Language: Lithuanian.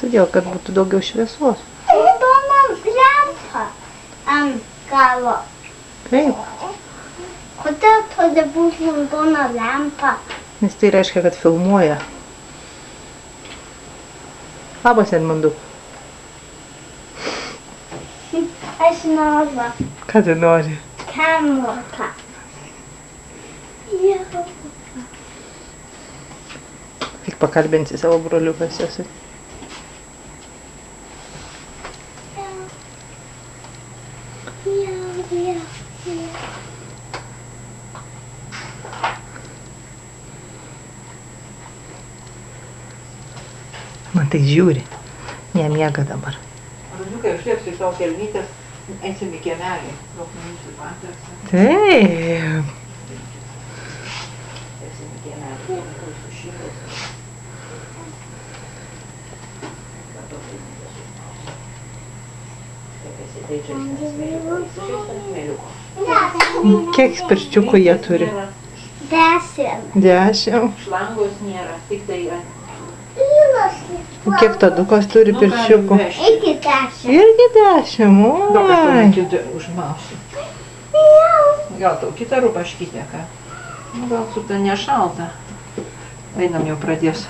Todėl, kad būtų daugiau šviesos. Raudona lempa ant galo. Taip, Kodėl turi būti raudona lempa? nes tai reiškia, kad filmuoja. Labas, Edmundu. Aš noriu Ką tu nori? kamerą. Jau. Tik pakalbinsi savo broliuką sesui. Jau. Man tai žiūri. Nemiega dabar. Broliukai, užliepsiu tau kelnytės, eisim į kiemelį. Daug minučių patys. Taip. Eisim į kiemelį. Su šimtas. Kiek pirščiukų jie turi? 10. 10. Šlangos nėra, tik tai ant... O kiek tadukos turi pirščiukų? Iki 10. Irgi 10. Daug aš Oi. pamatyti užmausiu. Gal tau kitą rūpaškytę, ką? Nu, gal su ta nešalta. Einam jau pradės.